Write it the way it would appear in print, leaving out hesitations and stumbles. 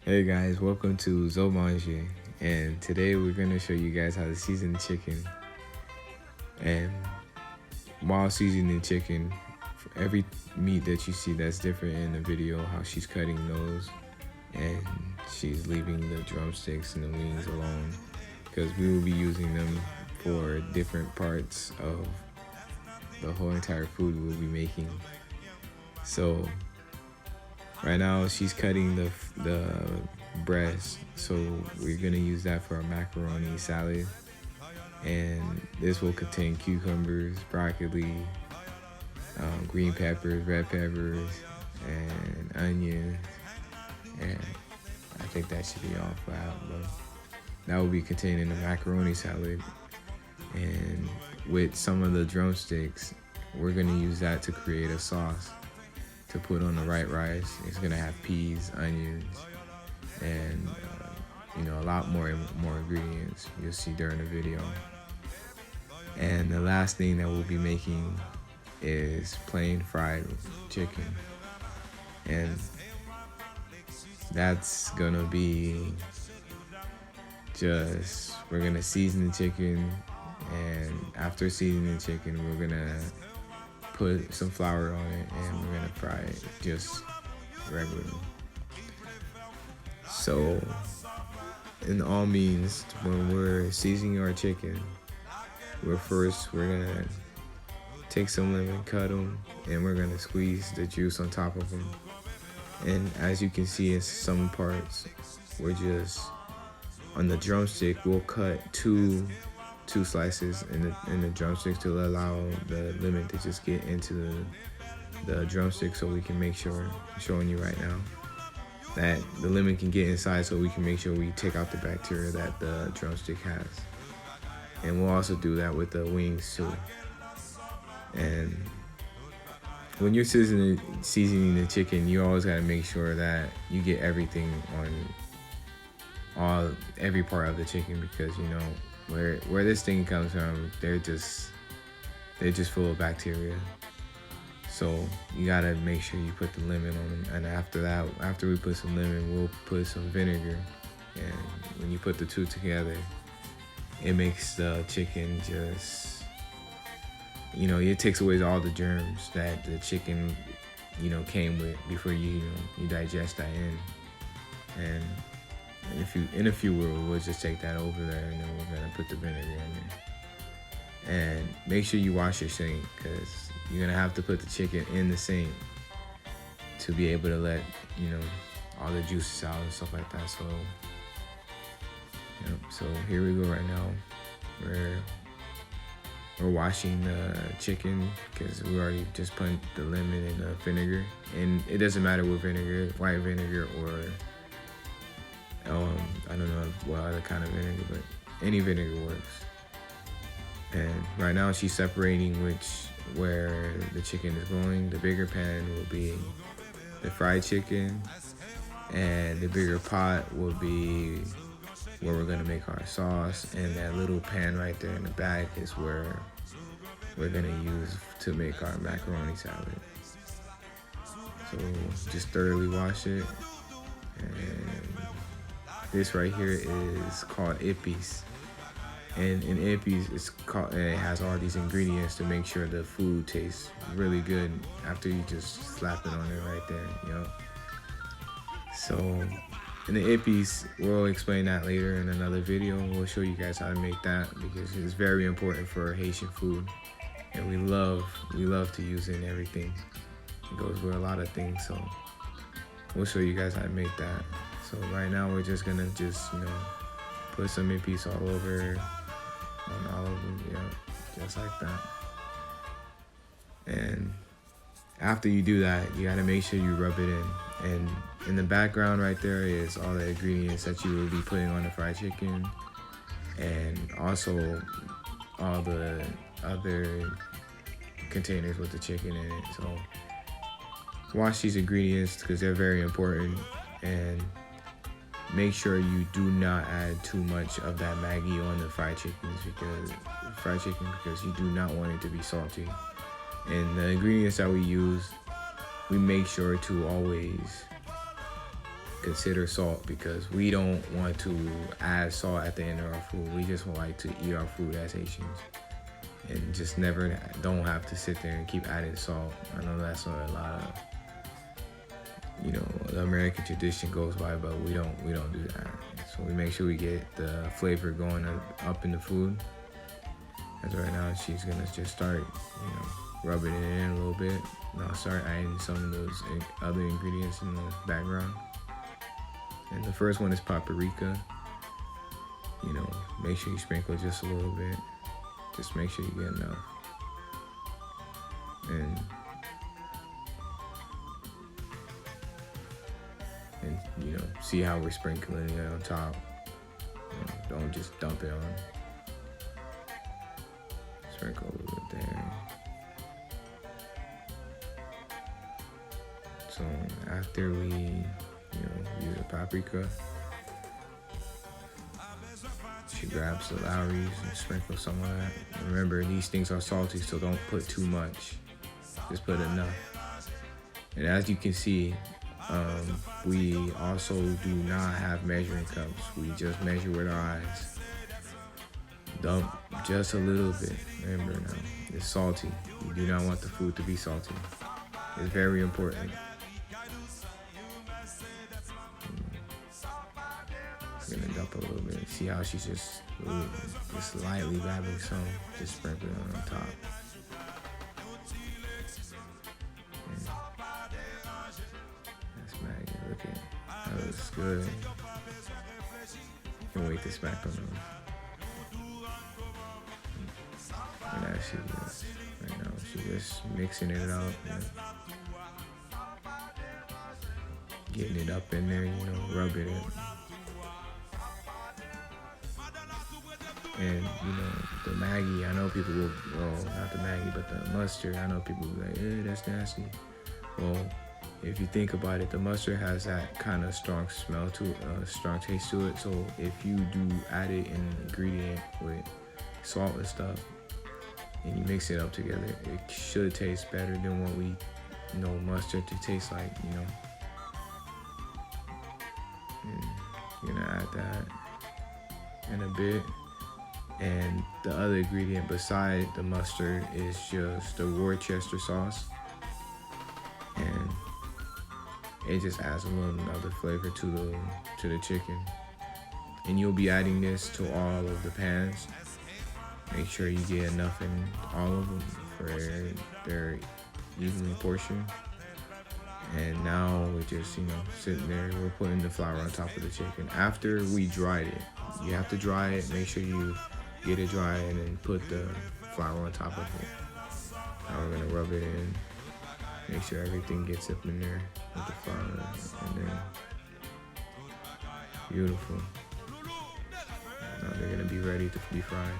Hey guys, welcome to Zoee, and today we're gonna show you guys how to season the chicken. And while seasoning the chicken, for every meat that you see that's different in the video, how she's cutting those, and she's leaving the drumsticks and the wings alone, because we will be using them for different parts of the whole entire food we'll be making. So right now she's cutting the breast, so we're gonna use that for a macaroni salad, and this will contain cucumbers, broccoli, green peppers, red peppers, and onions, and I think that should be all for that, but that will be contained in the macaroni salad. And with some of the drumsticks, we're gonna use that to create a sauce to put on the white rice. It's gonna have peas, onions, and a lot more ingredients you'll see during the video. And the last thing that we'll be making is plain fried chicken, and that's gonna be we're gonna season the chicken, and after seasoning the chicken, we're gonna put some flour on it, and we're gonna fry it just regularly. So, in all means, when we're seasoning our chicken, we're gonna take some lemon, cut them, and we're gonna squeeze the juice on top of them. And as you can see in some parts, we're just on the drumstick. We'll cut two slices in the drumstick to allow the lemon to just get into the drumstick, so we can make sure, I'm showing you right now, that the lemon can get inside, so we can make sure we take out the bacteria that the drumstick has. And we'll also do that with the wings too. And when you're seasoning the chicken, you always gotta make sure that you get everything on every part of the chicken, because where this thing comes from, they're just full of bacteria. So you gotta make sure you put the lemon on them. And after we put some lemon, we'll put some vinegar. And when you put the two together, it makes the chicken just, it takes away all the germs that the chicken, came with before you digest that in. And in a few we'll just take that over there, and then we're gonna put the vinegar in there. And make sure you wash your sink, because you're gonna have to put the chicken in the sink to be able to let all the juices out and stuff like that. So here we go right now. We're washing the chicken, because we already just put the lemon and the vinegar. And it doesn't matter what vinegar, white vinegar or I don't know what other kind of vinegar, but any vinegar works. And right now she's separating where the chicken is going. The bigger pan will be the fried chicken, and the bigger pot will be where we're gonna make our sauce. And that little pan right there in the back is where we're gonna use to make our macaroni salad. So just thoroughly wash it. And this right here is called épis. And in épis, it has all these ingredients to make sure the food tastes really good after you just slap it on there right there, So in the épis, we'll explain that later in another video. We'll show you guys how to make that, because it's very important for Haitian food, and we love to use it in everything. It goes with a lot of things, so we'll show you guys how to make that. So right now we're just gonna put some épis all over on all of them, just like that. And after you do that, you gotta make sure you rub it in. And in the background right there is all the ingredients that you will be putting on the fried chicken, and also all the other containers with the chicken in it. So wash these ingredients, because they're very important, and make sure you do not add too much of that Maggi on the fried chicken, because you do not want it to be salty. And the ingredients that we use, we make sure to always consider salt, because we don't want to add salt at the end of our food. We just like to eat our food as Haitians and just never don't have to sit there and keep adding salt. I know that's what a lot of, you know, the American tradition goes by, but we don't do that. So we make sure we get the flavor going up in the food. As right now, she's gonna just start, you know, rubbing it in a little bit. And I'll start adding some of those other ingredients in the background. And the first one is paprika. You know, make sure you sprinkle just a little bit. Just make sure you get enough. And you know, see how we're sprinkling it on top. You know, don't just dump it on. Sprinkle a little bit there. So after we, you know, use the paprika, she grabs the lawries and sprinkle some of that. Remember, these things are salty, so don't put too much. Just put enough. And as you can see, we also do not have measuring cups. We just measure with our eyes. Dump just a little bit. Remember now, it's salty. You do not want the food to be salty. It's very important. I'm gonna dump a little bit. See how she's just lightly grabbing some, just sprinkle it on top. That's Maggi. Look at it. That looks good. Can't wait to smack on them. And as she just, right now, she's just mixing it up, you know, getting it up in there, you know, rubbing it. And, you know, the Maggi, I know people will, well, not the Maggi, but the mustard, I know people will be like, that's nasty. Well, if you think about it, the mustard has that kind of strong smell to it, strong taste to it. So if you do add it in an ingredient with salt and stuff, and you mix it up together, it should taste better than what we know mustard to taste like, you know. And you're gonna add that in a bit. And the other ingredient beside the mustard is just the Worcestershire sauce. And it just adds a little another flavor to the chicken. And you'll be adding this to all of the pans. Make sure you get enough in all of them for their evenly portioned. And now we're just, you know, sitting there. We're putting the flour on top of the chicken. After we dried it, you have to dry it. Make sure you get it dry and then put the flour on top of it. Now we're gonna rub it in. Make sure everything gets up in there with the flour, and then beautiful. Now they're gonna be ready to be fried.